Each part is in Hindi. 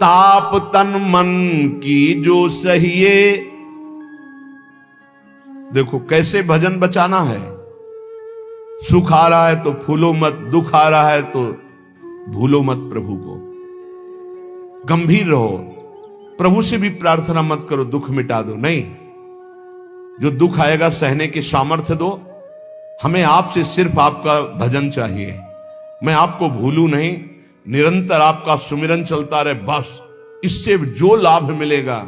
ताप तन मन की जो सहिए। देखो कैसे भजन बचाना है। सुख आ रहा है तो फूलो मत, दुख आ रहा है तो भूलो मत प्रभु को। गंभीर रहो, प्रभु से भी प्रार्थना मत करो दुख मिटा दो, नहीं। जो दुख आएगा सहने की सामर्थ्य दो। हमें आपसे सिर्फ आपका भजन चाहिए। मैं आपको भूलूं नहीं, निरंतर आपका सुमिरन चलता रहे, बस। इससे जो लाभ मिलेगा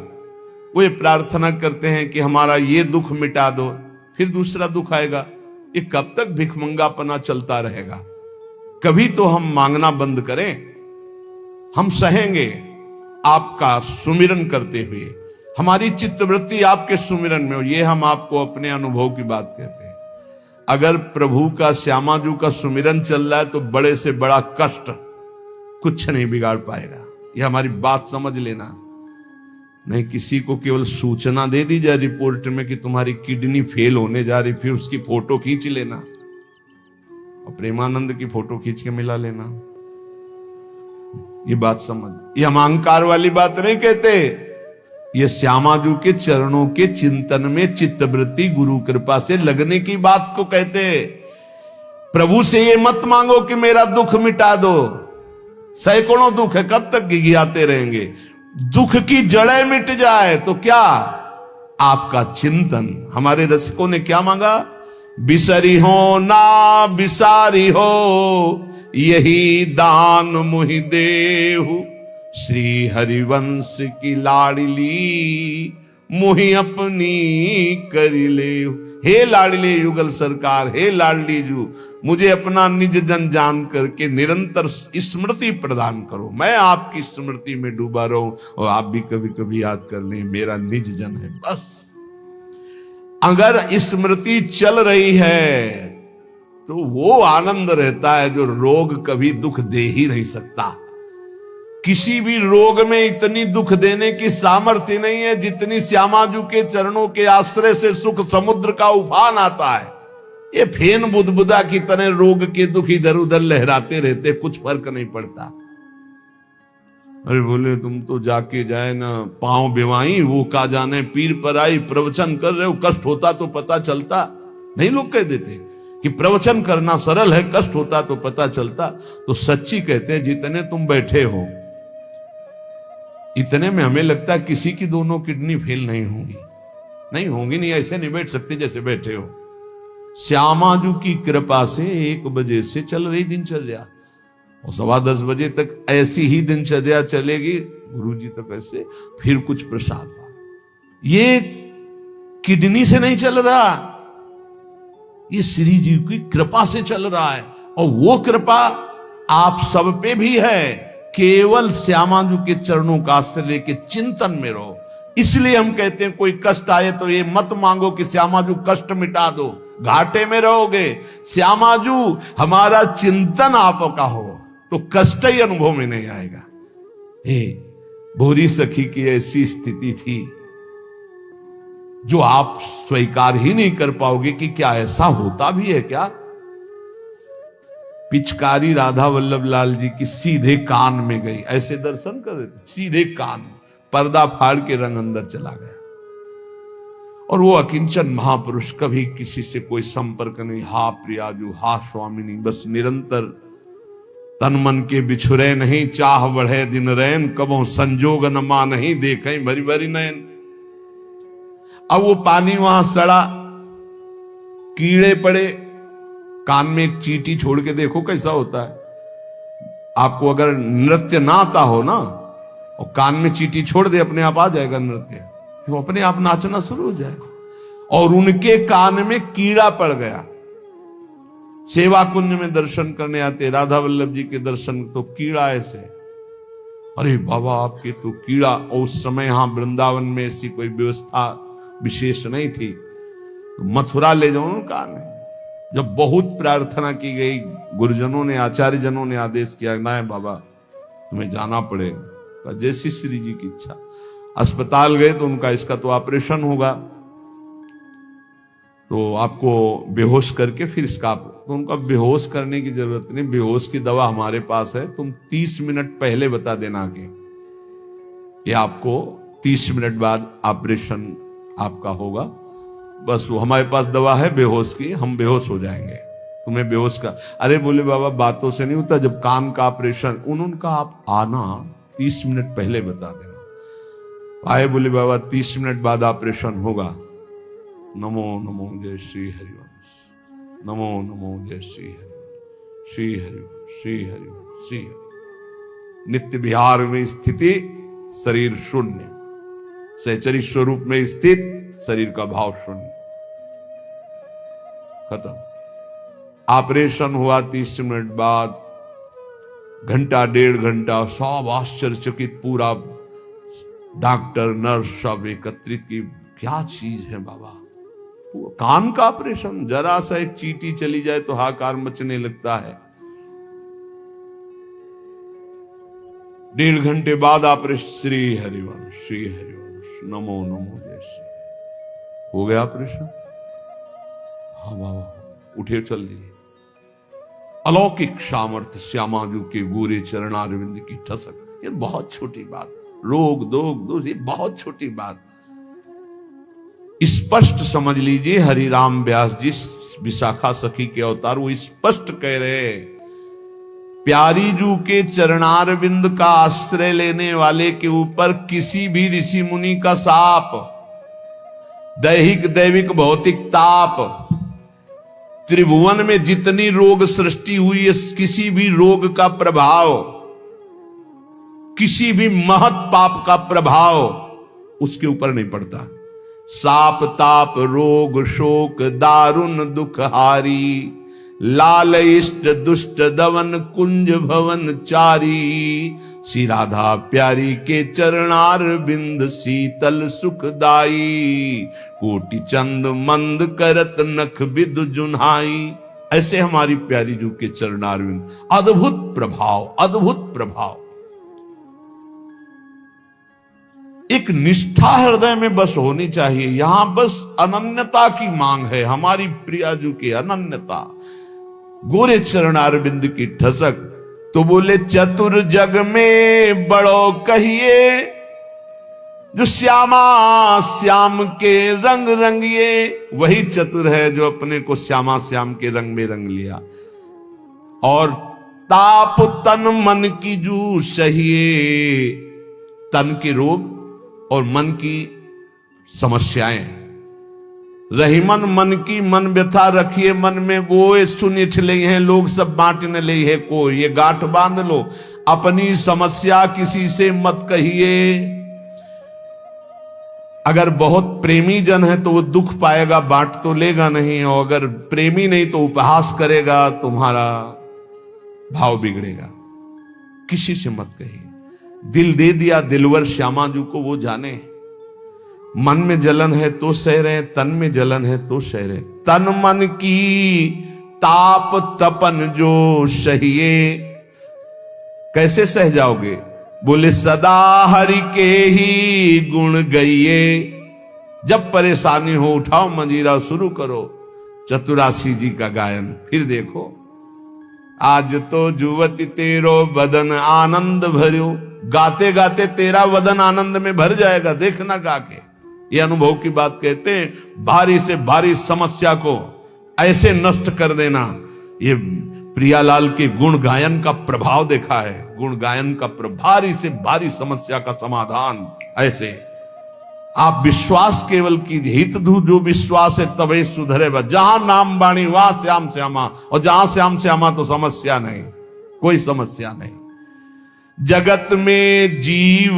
वो ये प्रार्थना करते हैं कि हमारा ये दुख मिटा दो, फिर दूसरा दुख आएगा। ये कब तक भिखमंगापना चलता रहेगा? कभी तो हम मांगना बंद करें। हम सहेंगे आपका सुमिरन करते हुए, हमारी चित्तवृत्ति आपके सुमिरन में हो। ये हम आपको अपने अनुभव की बात कहते हैं। अगर प्रभु का, श्यामाजू का सुमिरन चल रहा है तो बड़े से बड़ा कष्ट कुछ नहीं बिगाड़ पाएगा। ये हमारी बात समझ लेना। नहीं किसी को केवल सूचना दे दी जाए रिपोर्ट में कि तुम्हारी किडनी फेल होने जा रही, फिर उसकी फोटो खींच लेना और प्रेमानंद की फोटो खींच के मिला लेना। ये बात समझ। ये हम अहंकार वाली बात नहीं कहते। ये श्यामाजू के चरणों के चिंतन में चित्तवृत्ति गुरु कृपा से लगने की बात को कहते। प्रभु से ये मत मांगो कि मेरा दुख मिटा दो। सैकड़ों दुख है, कब तक गिघियाते रहेंगे? दुख की जड़ें मिट जाए तो क्या? आपका चिंतन। हमारे रसिकों ने क्या मांगा? बिसरी हो ना बिसारी हो, यही दान मुहि देहु। श्री हरिवंश की लाडली मुहि अपनी करी ले। हे लाडले युगल सरकार, हे लाडली जू, मुझे अपना निज जन जान करके निरंतर स्मृति प्रदान करो। मैं आपकी स्मृति में डूबा रहूं और आप भी कभी कभी याद कर लें मेरा निज जन है, बस। अगर स्मृति चल रही है तो वो आनंद रहता है जो रोग कभी दुख दे ही नहीं सकता। किसी भी रोग में इतनी दुख देने की सामर्थ्य नहीं है जितनी श्यामाजू के चरणों के आश्रय से सुख समुद्र का उफान आता है। ये फेन बुदबुदा की तरह रोग के दुख इधर उधर लहराते रहते, कुछ फर्क नहीं पड़ता। अरे बोले तुम तो जाके जाए ना पांव बेवाई, वो का जाने पीर पर आई, प्रवचन कर रहे हो, कष्ट होता तो पता चलता। नहीं लोग कह देते कि प्रवचन करना सरल है, कष्ट होता तो पता चलता। तो सच्ची कहते हैं जितने तुम बैठे हो इतने में हमें लगता है किसी की दोनों किडनी फेल नहीं होंगी। नहीं होंगी, नहीं ऐसे नहीं बैठ सकते जैसे बैठे हो। श्यामाजू की कृपा से 1 बजे से चल रही दिनचर्या और 10:15 बजे तक ऐसी ही दिनचर्या चलेगी। गुरुजी तक ऐसे, फिर कुछ प्रसाद। ये किडनी से नहीं चल रहा, ये श्री जी की कृपा से चल रहा है। और वो कृपा आप सब पे भी है। केवल श्यामाजू के चरणों का आश्रय लेके चिंतन में रहो। इसलिए हम कहते हैं कोई कष्ट आए तो ये मत मांगो कि श्यामाजू कष्ट मिटा दो, घाटे में रहोगे। श्यामाजू हमारा चिंतन आपका हो तो कष्ट ही अनुभव में नहीं आएगा। हे भोरी सखी की ऐसी स्थिति थी जो आप स्वीकार ही नहीं कर पाओगे कि क्या ऐसा होता भी है क्या। पिचकारी राधा वल्लभ लाल जी की सीधे कान में गई, ऐसे दर्शन कर रहे थे, सीधे कान, पर्दा फाड़ के रंग अंदर चला गया। और वो अकिंचन महापुरुष, कभी किसी से कोई संपर्क नहीं। हा प्रियाजू, हा स्वामिनी, बस निरंतर तन मन के बिछुरे नहीं, चाह बढ़े दिन रैन, कबो संजोग न मा नहीं, देखे भरी भरी नैन। अब वो पानी वहां सड़ा, कीड़े पड़े, कान में एक चींटी छोड़ के देखो कैसा होता है। आपको अगर नृत्य ना आता हो ना और कान में चींटी छोड़ दे, अपने आप आ जाएगा नृत्य, वो अपने आप नाचना शुरू हो जाएगा। और उनके कान में कीड़ा पड़ गया। सेवा कुंज में दर्शन करने आते राधा वल्लभ जी के दर्शन, तो कीड़ा ऐसे, अरे बाबा आपके तो कीड़ा। और उस समय यहां वृंदावन में ऐसी कोई व्यवस्था विशेष नहीं थी, तो मथुरा ले जाओ कान है। जब बहुत प्रार्थना की गई, गुरुजनों ने, आचार्य जनों ने आदेश किया, ना बाबा तुम्हें जाना पड़ेगा, जैसी श्री जी की इच्छा। अस्पताल गए तो उनका इसका तो ऑपरेशन होगा, तो आपको बेहोश करके फिर इसका, तो उनका बेहोश करने की जरूरत नहीं, बेहोश की दवा हमारे पास है, तुम 30 मिनट पहले बता देना आगे ये आपको 30 मिनट बाद ऑपरेशन आपका होगा। बस वो हमारे पास दवा है बेहोश की, हम बेहोश हो जाएंगे, तुम्हें बेहोश का। अरे बोले बाबा बातों से नहीं होता, जब कान का ऑपरेशन, उनका आप आना 30 मिनट पहले बता देना। आए बोले बाबा 30 मिनट बाद ऑपरेशन होगा। नमो नमो जय श्री हरिवंश, नमो नमो जय श्री हरिवंश, श्री हरिवंश, श्री हरिवंश, श्री हरिवंश। नित्य विहार में स्थिति, शरीर शून्य, सहचरी स्वरूप में स्थित, शरीर का भाव शून्य, खत्म। ऑपरेशन हुआ 30 मिनट बाद, घंटा 1.5 घंटा सब आश्चर्यचकित, पूरा डॉक्टर नर्स सब एकत्रित की, क्या चीज है बाबा। कान का ऑपरेशन, जरा सा एक चींटी चली जाए तो हाहाकार मचने लगता है। 1.5 घंटे बाद ऑपरेशन, श्री हरिवंश, श्री हरिवंश, नमो नमो जय श्री। हो गया ऑपरेशन। हाँ बाबा उठे चल दिए। अलौकिक सामर्थ्य, श्यामाजू के गोरे चरणारविंद की ठसक। ये बहुत छोटी बात, रोग दोग दोष, ये बहुत छोटी बात। स्पष्ट समझ लीजिए, हरिराम व्यास जी विशाखा सखी के अवतार, वो स्पष्ट कह रहे हैं, प्यारी जू के चरणारविंद का आश्रय लेने वाले के ऊपर किसी भी ऋषि मुनि का शाप, दैहिक दैविक भौतिक ताप, त्रिभुवन में जितनी रोग सृष्टि हुई है, किसी भी रोग का प्रभाव, किसी भी महत पाप का प्रभाव उसके ऊपर नहीं पड़ता। साप ताप रोग शोक दारुण दुख हारी, लाल इष्ट दुष्ट दवन कुंज भवन चारी, श्री राधा प्यारी के चरणार बिंद शीतल सुखदाई, कोटि चंद मंद करत नख बिद जुन्हाई। ऐसे हमारी प्यारी जू के चरणार बिंद, अद्भुत प्रभाव, अद्भुत प्रभाव। एक निष्ठा हृदय में बस होनी चाहिए। यहां बस अनन्यता की मांग है, हमारी प्रियाजू की अनन्यता, गोरे चरणारविंद की ठसक। तो बोले चतुर जग में बड़ो कहिए, जो श्यामा श्याम के रंग रंगिए। वही चतुर है जो अपने को श्यामा श्याम के रंग में रंग लिया। और ताप तन मन की जू सहिए, तन के रोग और मन की समस्याएं। रहीमन मन की मन व्यथा रखिए मन में, वो सुनिठ ले हैं लोग सब बांटने ले है को। ये गांठ बांध लो, अपनी समस्या किसी से मत कहिए। अगर बहुत प्रेमी जन है तो वो दुख पाएगा, बांट तो लेगा नहीं, और अगर प्रेमी नहीं तो उपहास करेगा, तुम्हारा भाव बिगड़ेगा। किसी से मत कहिए। दिल दे दिया दिलवर श्यामाजू को, वो जाने। मन में जलन है तो सह रहे, तन में जलन है तो सह रहे। तन मन की ताप तपन जो सहिए। कैसे सह जाओगे? बोले सदा हरि के ही गुण गइए। जब परेशानी हो उठाओ मंजीरा, शुरू करो चतुरासी जी का गायन। फिर देखो, आज तो जुवती तेरो बदन आनंद भर्यो। गाते गाते तेरा वदन आनंद में भर जाएगा, देखना गा के। ये अनुभव की बात कहते हैं। भारी से भारी समस्या को ऐसे नष्ट कर देना, ये प्रियालाल के गुण गायन का प्रभाव देखा है। गुण गायन का भारी से भारी समस्या का समाधान ऐसे। आप विश्वास केवल कीजिए, हित धू जो विश्वास है तबे सुधरे। जहां नाम बाणी वहां श्याम श्यामा, और जहां श्याम श्यामा तो समस्या नहीं, कोई समस्या नहीं। जगत में जीव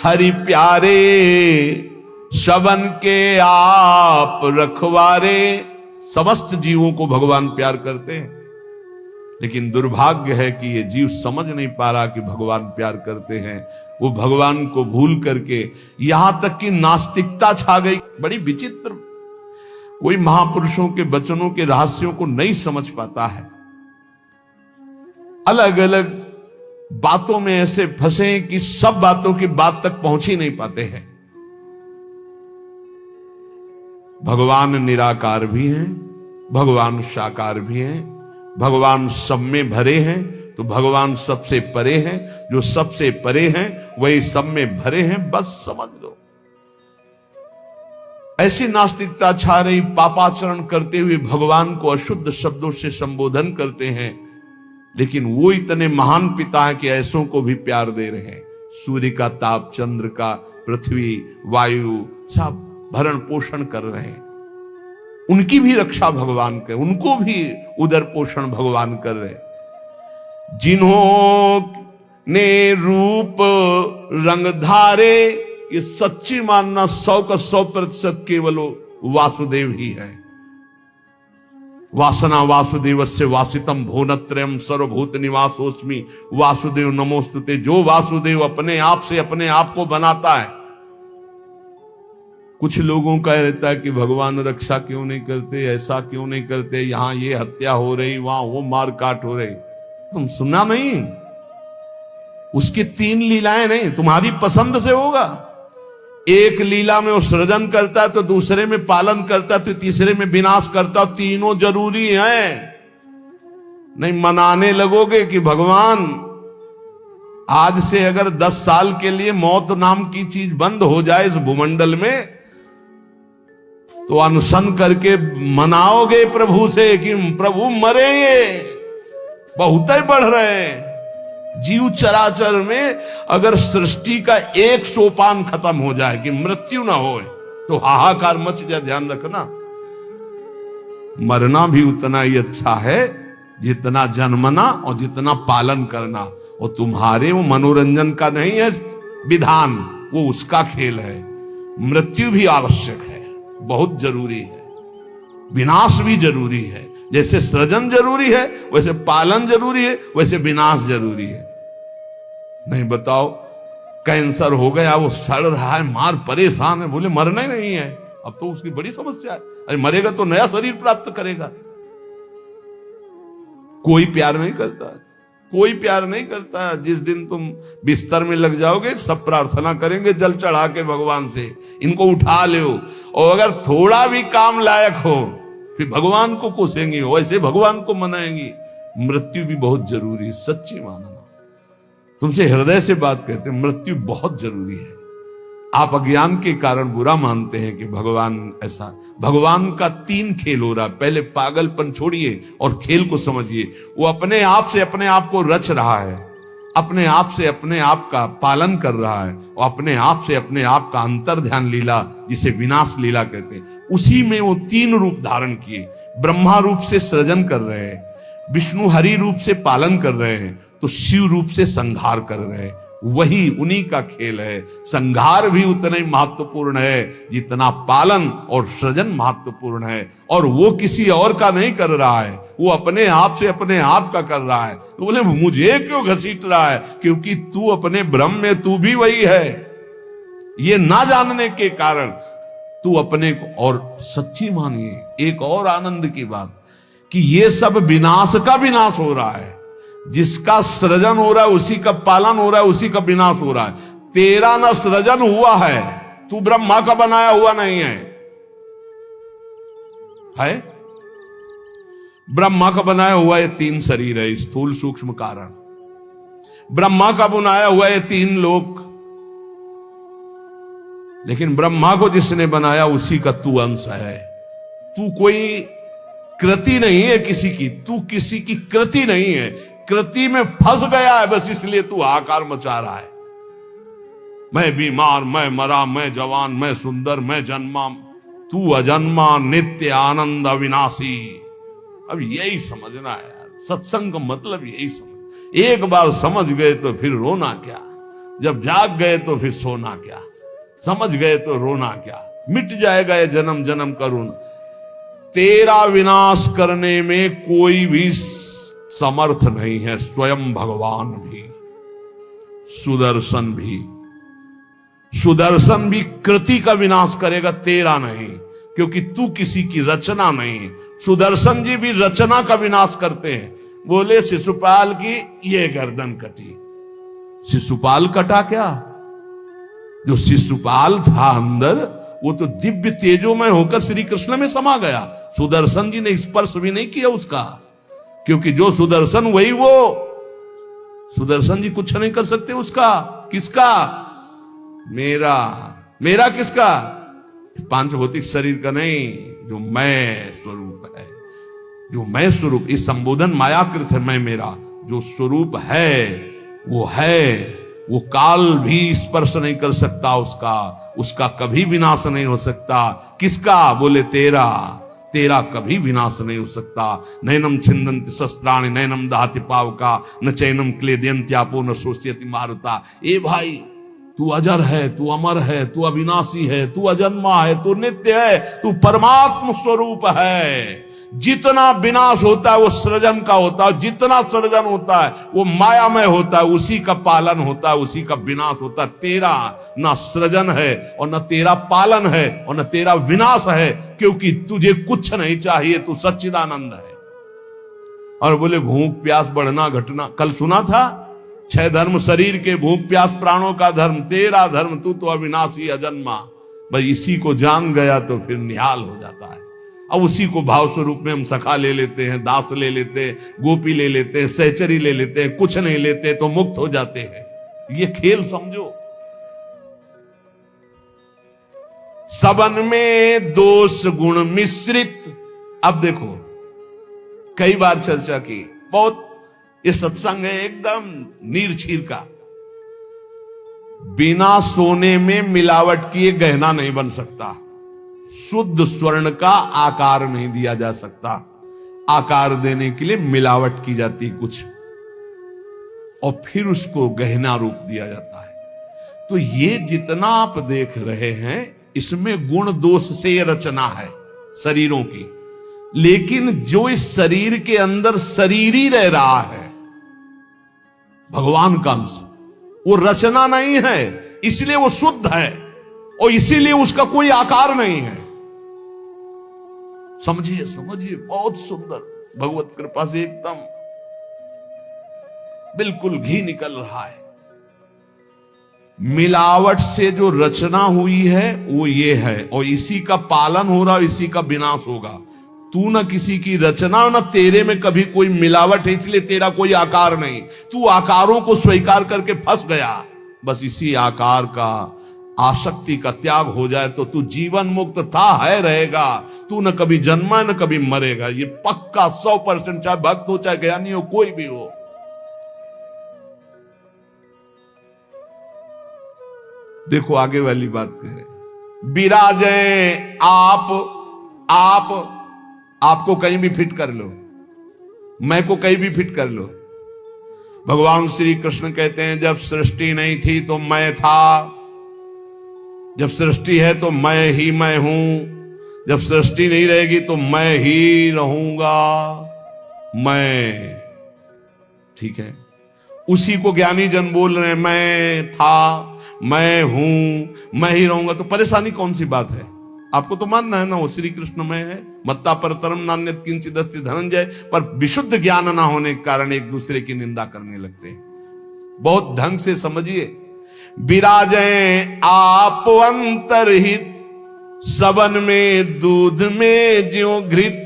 हरि प्यारे, सबन के आप रखवारे। समस्त जीवों को भगवान प्यार करते हैं, लेकिन दुर्भाग्य है कि ये जीव समझ नहीं पा रहा कि भगवान प्यार करते हैं। वो भगवान को भूल करके यहां तक कि नास्तिकता छा गई। बड़ी विचित्र, कोई महापुरुषों के वचनों के रहस्यों को नहीं समझ पाता है। अलग अलग बातों में ऐसे फंसे कि सब बातों की बात तक पहुंच ही नहीं पाते हैं। भगवान निराकार भी हैं, भगवान साकार भी हैं, भगवान सब में भरे हैं, तो भगवान सबसे परे हैं। जो सबसे परे हैं वही सब में भरे हैं, बस समझ लो। ऐसी नास्तिकता छा रही, पापाचरण करते हुए भगवान को अशुद्ध शब्दों से संबोधन करते हैं, लेकिन वो इतने महान पिता हैं कि ऐसों को भी प्यार दे रहे हैं। सूर्य का ताप, चंद्र का, पृथ्वी, वायु, सब भरण पोषण कर रहे हैं। उनकी भी रक्षा भगवान कर, उनको भी उदर पोषण भगवान कर रहे। जिन्होंने रूप रंग धारे, ये सच्ची मानना 100 का 100% केवल वासुदेव ही है। वासना वासुदेवस्य वासितम भुवनत्रयम् सर्वभूत निवासोस्मि वासुदेव नमोस्तुते। जो वासुदेव अपने आप से अपने आप को बनाता है। कुछ लोगों का रहता है कि भगवान रक्षा क्यों नहीं करते, ऐसा क्यों नहीं करते, यहां ये हत्या हो रही, वहां वो मार काट हो रही। तुम सुना नहीं? उसकी 3 लीलाएं नहीं, तुम्हारी पसंद से होगा। एक लीला में वो सृजन करता है, तो दूसरे में पालन करता है, तो तीसरे में विनाश करता है। तीनों जरूरी हैं। नहीं मनाने लगोगे कि भगवान आज से अगर 10 साल के लिए मौत नाम की चीज बंद हो जाए इस भूमंडल में, तो अनशन करके मनाओगे प्रभु से कि प्रभु मरे, ये बहुत ही बढ़ रहे हैं। जीव चराचर में अगर सृष्टि का एक सोपान खत्म हो जाए कि मृत्यु ना हो, तो हाहाकार मच जाए। ध्यान रखना, मरना भी उतना ही अच्छा है जितना जन्मना और जितना पालन करना। और तुम्हारे वो मनोरंजन का नहीं है विधान, वो उसका खेल है। मृत्यु भी आवश्यक है, बहुत जरूरी है। विनाश भी जरूरी है। जैसे सृजन जरूरी है, वैसे पालन जरूरी है, वैसे विनाश जरूरी है। नहीं बताओ, कैंसर हो गया, वो सड़ रहा है, मार परेशान है, बोले मरना ही नहीं है। अब तो उसकी बड़ी समस्या है। अरे मरेगा तो नया शरीर प्राप्त करेगा। कोई प्यार नहीं करता, कोई प्यार नहीं करता। जिस दिन तुम बिस्तर में लग जाओगे, सब प्रार्थना करेंगे जल चढ़ा के भगवान से, इनको उठा लो। और अगर थोड़ा भी काम लायक हो, फिर भगवान को कोसेंगी, वैसे भगवान को मनाएंगी। मृत्यु भी बहुत जरूरी है, सच्ची मानना। तुमसे हृदय से बात कहते हैं, मृत्यु बहुत जरूरी है। आप अज्ञान के कारण बुरा मानते हैं कि भगवान ऐसा। भगवान का 3 खेल हो रहा है। पहले पागलपन छोड़िए और खेल को समझिए। वो अपने आप से अपने आप को रच रहा है, अपने आप से अपने आप का पालन कर रहा है, और अपने आप से अपने आप का अंतर ध्यान लीला, जिसे विनाश लीला कहते हैं, उसी में वो 3 रूप धारण किए। ब्रह्मा रूप से सृजन कर रहे हैं, विष्णु हरि रूप से पालन कर रहे हैं, तो शिव रूप से संहार कर रहे हैं। वही उन्हीं का खेल है। संहार भी उतना ही महत्वपूर्ण है जितना पालन और सृजन महत्वपूर्ण है। और वो किसी और का नहीं कर रहा है, वो अपने आप से अपने आप का कर रहा है। तो बोले मुझे क्यों घसीट रहा है? क्योंकि तू अपने ब्रह्म में तू भी वही है। ये ना जानने के कारण तू अपने को, और सच्ची मानिए एक और आनंद की बात, कि ये सब विनाश का विनाश हो रहा है। जिसका सृजन हो रहा है उसी का पालन हो रहा है, उसी का विनाश हो रहा है। तेरा ना सृजन हुआ है, तू ब्रह्मा का बनाया हुआ नहीं है। ब्रह्मा का बनाया हुआ ये 3 शरीर है, स्थूल सूक्ष्म कारण। ब्रह्मा का बनाया हुआ ये 3 लोक। लेकिन ब्रह्मा को जिसने बनाया उसी का तू अंश है। तू कोई कृति नहीं है किसी की, तू किसी की कृति नहीं है। कृति में फंस गया है, बस इसलिए तू हाहाकार मचा रहा है। मैं बीमार, मैं मरा, मैं जवान, मैं सुंदर, मैं जन्मा, तू अजन्मा नित्य आनंद अविनाशी। अब यही समझना है यार, सत्संग का मतलब यही समझ। एक बार समझ गए तो फिर रोना क्या, जब जाग गए तो फिर सोना क्या, समझ गए तो रोना क्या, मिट जाएगा ये जन्म जन्म का रोना। तेरा विनाश करने में कोई भी समर्थ नहीं है, स्वयं भगवान भी, सुदर्शन भी। सुदर्शन भी कृति का विनाश करेगा, तेरा नहीं, क्योंकि तू किसी की रचना नहीं। सुदर्शन जी भी रचना का विनाश करते हैं। बोले शिशुपाल की ये गर्दन कटी, शिशुपाल कटा क्या? जो शिशुपाल था अंदर, वो तो दिव्य तेजोमय होकर श्री कृष्ण में समा गया। सुदर्शन जी ने स्पर्श भी नहीं किया उसका, क्योंकि जो सुदर्शन वही वो। सुदर्शन जी कुछ नहीं कर सकते उसका, किसका? मेरा। मेरा किसका? पांच भौतिक शरीर का नहीं, जो मैं स्वरूप है, जो मैं स्वरूप। इस संबोधन मायाकृत है, मैं मेरा। जो स्वरूप है, वो काल भी स्पर्श नहीं कर सकता उसका कभी विनाश नहीं हो सकता। किसका? बोले तेरा। तेरा कभी विनाश नहीं हो सकता। नैनम छिंदन्ति शस्त्राणि नैनम दहति पावका न चैनम क्लेदयन्त्यापो न शोष्यति मारुता। ए भाई, तू अजर है, तू अमर है, तू अविनाशी है, तू अजन्मा है, तू नित्य है, तू परमात्म स्वरूप है। जितना विनाश होता है वो सृजन का होता है, जितना सृजन होता है वो मायामय होता है, उसी का पालन होता है, उसी का विनाश होता है। तेरा ना सृजन है और न तेरा पालन है और न तेरा विनाश है, क्योंकि तुझे कुछ नहीं चाहिए, तू सच्चिदानंद है। और बोले भूख प्यास बढ़ना घटना, कल सुना था 6 धर्म शरीर के, भूख प्यास प्राणों का धर्म, तेरा धर्म तू तो अविनाशी अजन्मा। भाई इसी को जान गया तो फिर निहाल हो जाता है। अब उसी को भाव स्वरूप में हम सखा ले लेते हैं, दास ले लेते हैं, गोपी ले लेते हैं, सहचरी ले लेते हैं, कुछ नहीं लेते तो मुक्त हो जाते हैं। ये खेल समझो। सबन में दोष गुण मिश्रित। अब देखो, कई बार चर्चा की, बहुत ये सत्संग है एकदम नीरछीर का। बिना सोने में मिलावट किए गहना नहीं बन सकता। शुद्ध स्वर्ण का आकार नहीं दिया जा सकता। आकार देने के लिए मिलावट की जाती कुछ, और फिर उसको गहना रूप दिया जाता है। तो ये जितना आप देख रहे हैं, इसमें गुण दोष से रचना है शरीरों की। लेकिन जो इस शरीर के अंदर शरीर ही रह रहा है, भगवान का अंश, वो रचना नहीं है, इसलिए वो शुद्ध है और इसीलिए उसका कोई आकार नहीं है। समझिए समझिए, बहुत सुंदर, भगवत कृपा से एकदम बिल्कुल घी निकल रहा है। मिलावट से जो रचना हुई है वो ये है, और इसी का पालन हो रहा है, इसी का विनाश होगा। तू न किसी की रचना, न तेरे में कभी कोई मिलावट है, इसलिए तेरा कोई आकार नहीं। तू आकारों को स्वीकार करके फंस गया। बस इसी आकार का, आसक्ति का त्याग हो जाए तो तू जीवन मुक्त था, है, रहेगा। तू न कभी जन्मा न कभी मरेगा, ये पक्का 100%। चाहे भक्त हो चाहे ज्ञानी हो, कोई भी हो। देखो आगे वाली बात कह, विराजे आप आपको कहीं भी फिट कर लो, मैं को कहीं भी फिट कर लो। भगवान श्री कृष्ण कहते हैं, जब सृष्टि नहीं थी तो मैं था, जब सृष्टि है तो मैं ही मैं हूं, जब सृष्टि नहीं रहेगी तो मैं ही रहूंगा। मैं, ठीक है, उसी को ज्ञानी जन बोल रहे हैं, मैं था, मैं हूं, मैं ही रहूंगा। तो परेशानी कौन सी बात है? आपको तो मानना है ना वो श्री कृष्ण में है। मत्ता परतरम नान्यत किंचित् अस्ति धनंजय। पर विशुद्ध ज्ञान ना होने के कारण एक दूसरे की निंदा करने लगते हैं। बहुत ढंग से समझिए। विराजें आप अंतरहित, सबन में दूध में ज्यों घृत।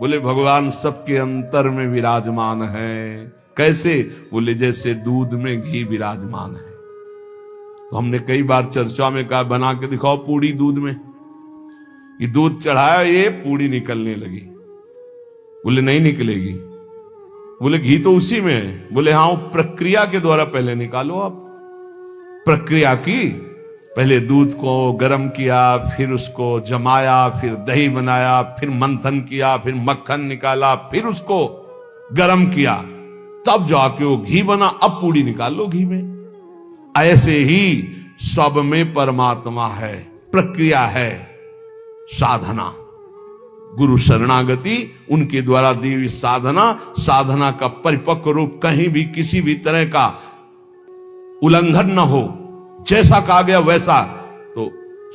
बोले भगवान सबके अंतर में विराजमान है। कैसे? बोले जैसे दूध में घी विराजमान है। तो हमने कई बार चर्चा में कहा, बना के दिखाओ पूड़ी दूध में। ये दूध चढ़ाया, ये पूड़ी निकलने लगी। बोले नहीं निकलेगी। बोले घी तो उसी में है। बोले हाँ, वो प्रक्रिया के द्वारा पहले निकालो। आप प्रक्रिया की, पहले दूध को गर्म किया, फिर उसको जमाया, फिर दही बनाया, फिर मंथन किया, फिर मक्खन निकाला, फिर उसको गर्म किया, तब जाके वो घी बना। अब पूड़ी निकाल लो घी में। ऐसे ही सब में परमात्मा है, प्रक्रिया है, साधना, गुरु शरणागति, उनके द्वारा दी हुई साधना, साधना का परिपक्व रूप, कहीं भी किसी भी तरह का उल्लंघन न हो, जैसा कहा गया वैसा, तो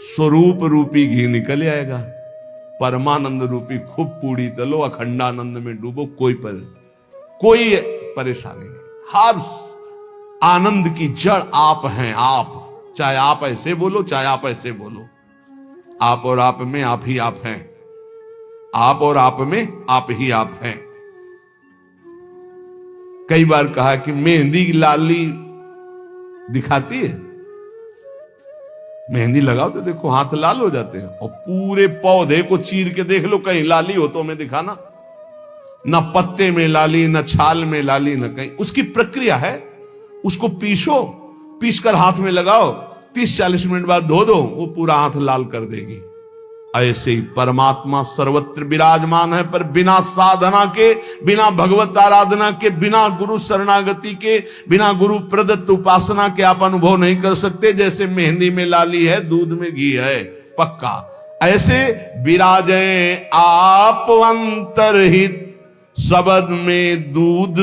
स्वरूप रूपी घी निकल आएगा। परमानंद रूपी खूब पूड़ी तलो, अखंडानंद में डूबो, कोई परेशानी नहीं। हर आनंद की जड़ आप हैं। आप, चाहे आप ऐसे बोलो, चाहे आप ऐसे बोलो, आप और आप में आप ही आप हैं। आप और आप में आप ही आप हैं। कई बार कहा कि मेहंदी लाली दिखाती है। मेहंदी लगाओ तो देखो हाथ लाल हो जाते हैं, और पूरे पौधे को चीर के देख लो, कहीं लाली हो तो हमें दिखाना। न पत्ते में लाली, न छाल में लाली, न कहीं। उसकी प्रक्रिया है। उसको पीसो, पीस कर हाथ में लगाओ, 30-40 मिनट बाद धो दो, वो पूरा हाथ लाल कर देगी। ऐसे ही परमात्मा सर्वत्र विराजमान है, पर बिना साधना के, बिना भगवत आराधना के, बिना गुरु शरणागति के, बिना गुरु प्रदत्त उपासना के आप अनुभव नहीं कर सकते। जैसे मेहंदी में लाली है, दूध में घी है, पक्का ऐसे विराजे आप अंतरहित, सबद में दूध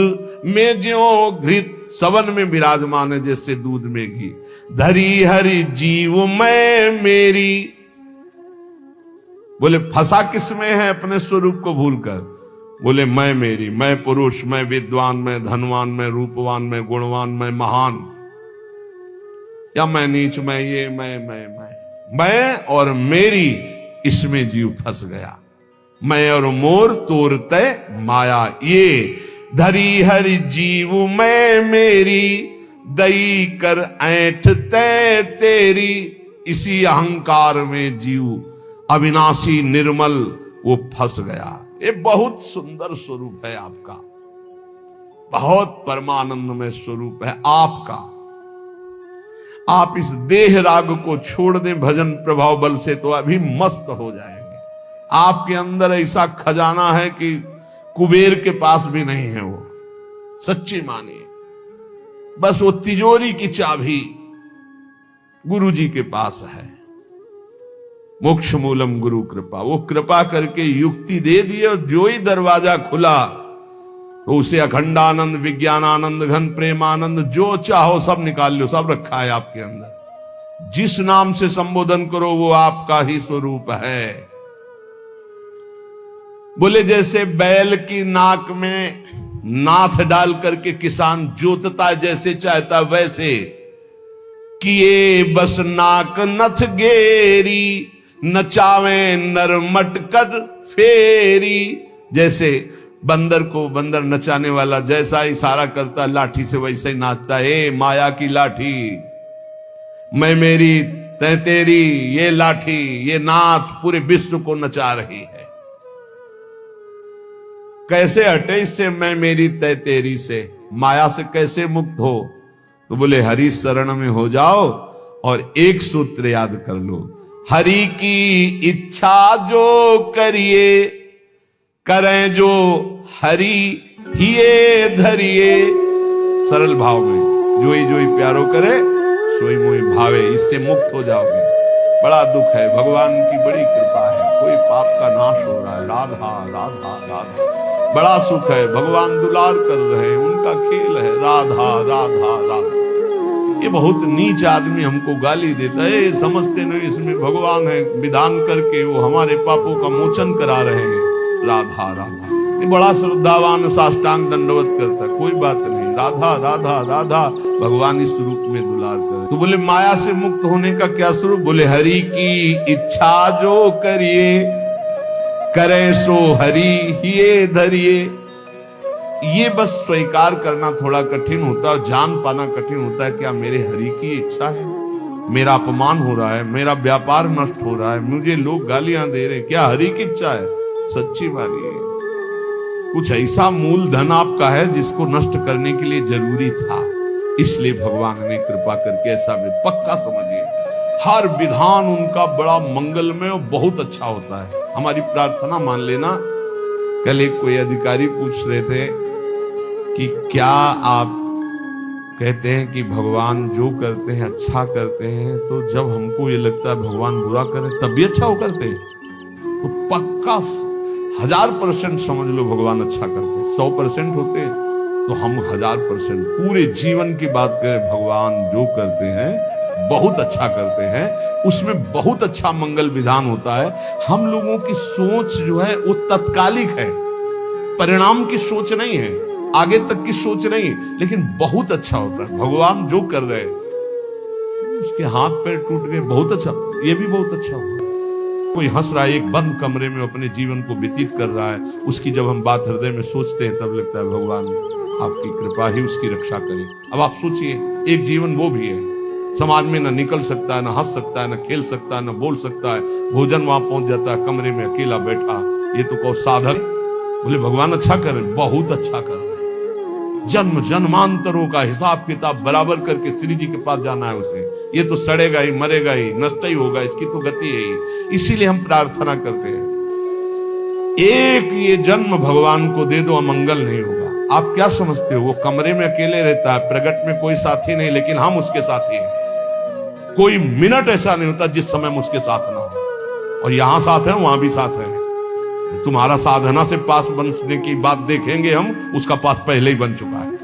में ज्यों घृत। सबद में विराजमान है जैसे दूध में घी। धरी हरि जीव मैं मेरी, बोले फंसा किसमें है अपने स्वरूप को भूलकर। बोले मैं मेरी, मैं पुरुष, मैं विद्वान, मैं धनवान, मैं रूपवान, मैं गुणवान, मैं महान, या मैं नीच, मैं ये, मैं और मेरी, इसमें जीव फंस गया। मैं और मोर तोरते माया ये। धरी हरि जीव मैं मेरी, दई कर ऐठ तै तेरी। इसी अहंकार में जीव अविनाशी निर्मल वो फंस गया। ये बहुत सुंदर स्वरूप है आपका, बहुत परमानंदमय स्वरूप है आपका। आप इस देह राग को छोड़ दें भजन प्रभाव बल से तो अभी मस्त हो जाएंगे। आपके अंदर ऐसा खजाना है कि कुबेर के पास भी नहीं है वो, सच्ची मानिए। बस वो तिजोरी की चाबी गुरु जी के पास है। मोक्ष मूलम गुरु कृपा, वो कृपा करके युक्ति दे दी और जो ही दरवाजा खुला तो उसे अखंडानंद, विज्ञानानंद, घन प्रेमानंद, जो चाहो सब निकाल लो, सब रखा है आपके अंदर। जिस नाम से संबोधन करो वो आपका ही स्वरूप है। बोले जैसे बैल की नाक में नाथ डाल करके किसान जोतता जैसे चाहता वैसे, किए बस नाक नथ गेरी, नचावे नर मटकर फेरी। जैसे बंदर को बंदर नचाने वाला जैसा इशारा करता लाठी से वैसे ही नाचता है। माया की लाठी, मैं मेरी तै तेरी, ये लाठी, ये नाथ पूरे विश्व को नचा रही है। कैसे हटे इससे मैं मेरी तै तेरी से, माया से कैसे मुक्त हो? तो बोले हरि शरण में हो जाओ और एक सूत्र याद कर लो, हरि की इच्छा जो करिए, करें जो हरि हिये धरिए। सरल भाव में जो ही प्यारो करे सोई मोई भावे, इससे मुक्त हो जाओगे। बड़ा दुख है, भगवान की बड़ी कृपा है, कोई पाप का नाश हो रहा है। राधा राधा राधा, बड़ा सुख है, भगवान दुलार कर रहे हैं, उनका खेल है। राधा राधा राधा। ये बहुत नीच आदमी हमको गाली देता है, समझते नहीं इसमें भगवान है, विधान करके वो हमारे पापों का मोचन करा रहे हैं। राधा राधा, ये बड़ा श्रद्धावान साष्टांग दंडवत करता है, कोई बात नहीं। राधा राधा राधा, भगवान इस रूप में दुलार करे। तो बोले माया से मुक्त होने का क्या स्वरूप? बोले हरि की इच्छा जो करिए, करे सो हरि हिये धरिए। ये बस स्वीकार करना थोड़ा कठिन होता है, जान पाना कठिन होता है। क्या मेरे हरि की इच्छा है? मेरा अपमान हो रहा है, मेरा व्यापार नष्ट हो रहा है, मुझे लोग गालियां दे रहे हैं, क्या हरि की इच्छा है? सच्ची मानिए, कुछ ऐसा मूलधन आपका है जिसको नष्ट करने के लिए जरूरी था, इसलिए भगवान ने कृपा करके ऐसा में पक्का समझिए। हर विधान उनका बड़ा मंगलमय और बहुत अच्छा होता है। हमारी प्रार्थना मान लेना। कल एक कोई अधिकारी पूछ रहे थे कि क्या आप कहते हैं कि भगवान जो करते हैं अच्छा करते हैं, तो जब हमको ये लगता है भगवान बुरा करे तब भी अच्छा हो करते हैं? तो पक्का 1000% समझ लो भगवान अच्छा करते हैं। 100% होते हैं तो हम 1000% पूरे जीवन की बात करें, भगवान जो करते हैं बहुत अच्छा करते हैं, उसमें बहुत अच्छा मंगल विधान होता है। हम लोगों की सोच जो है वो तत्कालिक है, परिणाम की सोच नहीं है, आगे तक की सोच नहीं, लेकिन बहुत अच्छा होता है। भगवान जो कर रहे हैं, उसके हाथ पैर टूट गए, बहुत अच्छा, ये भी बहुत अच्छा हुआ। कोई हंस रहा है एक बंद कमरे में अपने जीवन को व्यतीत कर रहा है, उसकी जब हम बात हृदय में सोचते हैं तब लगता है भगवान आपकी कृपा ही उसकी रक्षा करे। अब आप सोचिए एक जीवन वो भी है, समाज में न निकल सकता है, न हंस सकता है, न खेल सकता है, न बोल सकता है, भोजन वहां पहुंच जाता है, कमरे में अकेला बैठा। ये तो कहो साधक। बोले भगवान अच्छा कर रहे हैं, बहुत अच्छा कर रहे हैं। जन्म जन्मांतरों का हिसाब किताब बराबर करके श्री जी के पास जाना है उसे। ये तो सड़ेगा ही, मरेगा ही, नष्ट ही होगा, इसकी तो गति है ही। इसीलिए हम प्रार्थना करते हैं, एक ये जन्म भगवान को दे दो, अमंगल नहीं होगा। आप क्या समझते हो, वो कमरे में अकेले रहता है, प्रगट में कोई साथी नहीं, लेकिन हम उसके साथी हैं। कोई मिनट ऐसा नहीं होता जिस समय हम उसके साथ ना हो। और यहां साथ है, वहां भी साथ है। तुम्हारा साधना से पास बनने की बात देखेंगे हम, उसका पास पहले ही बन चुका है।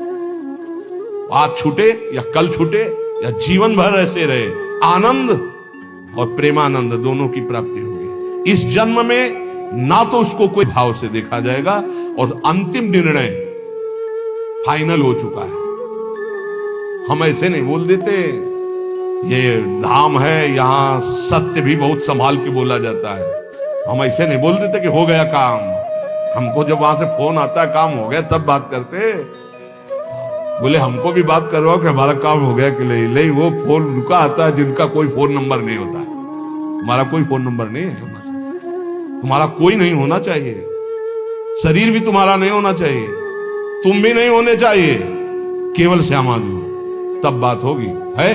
आज छूटे या कल छूटे या जीवन भर ऐसे रहे, आनंद और प्रेमानंद दोनों की प्राप्ति होगी। इस जन्म में ना तो उसको कोई भाव से देखा जाएगा, और अंतिम निर्णय फाइनल हो चुका है। हम ऐसे नहीं बोल देते, ये धाम है, यहां सत्य भी बहुत संभाल के बोला जाता है। हम ऐसे नहीं बोल देते कि हो गया काम। हमको जब वहां से फोन आता है काम हो गया, तब बात करते। बोले हमको भी बात करवाओ कि हमारा काम हो गया कि नहीं। वो फोन उनका आता है जिनका कोई फोन नंबर नहीं होता। हमारा कोई फोन नंबर नहीं होना चाहिए, तुम्हारा कोई नहीं होना चाहिए, शरीर भी तुम्हारा नहीं होना चाहिए, तुम भी नहीं होने चाहिए, केवल श्यामा जी, तब बात होगी। है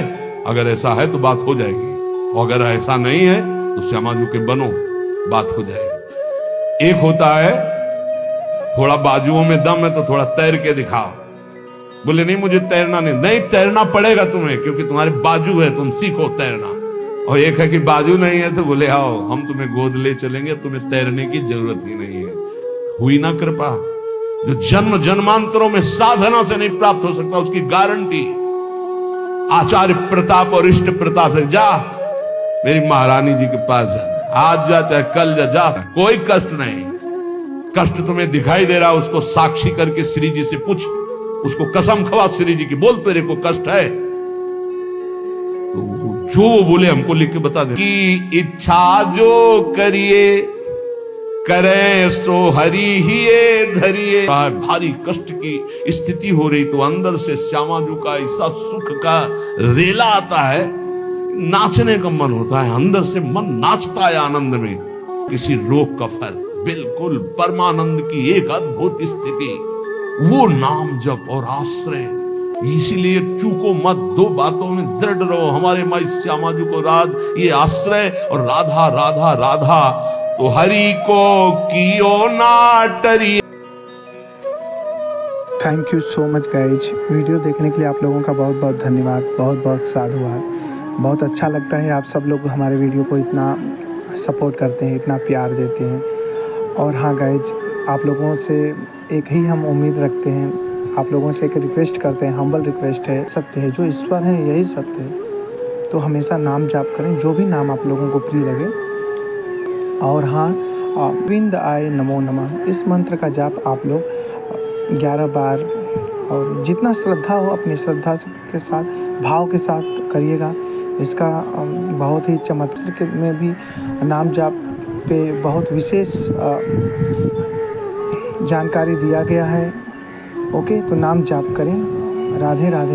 अगर ऐसा है तो बात हो जाएगी, और अगर ऐसा नहीं है तो श्यामा जी के बनो, बात हो जाएगी। एक होता है थोड़ा बाजुओं में दम है तो थोड़ा तैर के दिखाओ। बोले नहीं मुझे तैरना नहीं तैरना पड़ेगा तुम्हें, क्योंकि तुम्हारे बाजू है, तुम सीखो तैरना। और एक है कि बाजू नहीं है तो बोले आओ हम तुम्हें गोद ले चलेंगे, तुम्हें तैरने की जरूरत ही नहीं है। हुई ना कृपा। जो जन्म जन्मांतरों में साधना से नहीं प्राप्त हो सकता, उसकी गारंटी आचार्य प्रताप और इष्ट प्रताप से। जा मेरी महारानी जी के पास जा, आज जा चाहे कल जा, कोई कष्ट नहीं। कष्ट तुम्हें दिखाई दे रहा, उसको साक्षी करके श्री जी से पूछ, उसको कसम खवा श्री जी की, बोल तेरे को कष्ट है तो जो वो बोले हमको लिख के बता दे। कि इच्छा जो करिए करे सो हरि ही धरिए। भारी कष्ट की स्थिति हो रही तो अंदर से श्यामा जी का ऐसा सुख का रेला आता है, नाचने का मन होता है, अंदर से मन नाचता है आनंद में। किसी रोग का फर्क, बिल्कुल परमानंद की एक अद्भुत स्थिति, वो नाम जप और आश्रय। इसीलिए चूको मत, दो बातों में दृढ़ रहो। हमारे माई श्यामा जी को राज ये आश्रय, और राधा राधा राधा तो हरि को कियो ना टरिए। Thank you so much guys. Video देखने के लिए आप लोगों का बहुत बहुत धन्यवाद, बहुत बहुत साधुवाद। बहुत अच्छा लगता है आप सब लोग हमारे वीडियो को इतना सपोर्ट करते हैं, इतना प्यार देते हैं। और हाँ गाइज, आप लोगों से एक ही हम उम्मीद रखते हैं, आप लोगों से एक रिक्वेस्ट करते हैं, हम्बल रिक्वेस्ट है। सत्य है, जो ईश्वर है यही सत्य है, तो हमेशा नाम जाप करें, जो भी नाम आप लोगों को प्रिय लगे। और हाँ, विंद आए नमो नमः, इस मंत्र का जाप आप लोग 11 बार, और जितना श्रद्धा हो अपनी श्रद्धा के साथ, भाव के साथ करिएगा। इसका बहुत ही चमत्कार में भी नाम जाप पे बहुत विशेष जानकारी दिया गया है। ओके, तो नाम जाप करें। राधे राधे।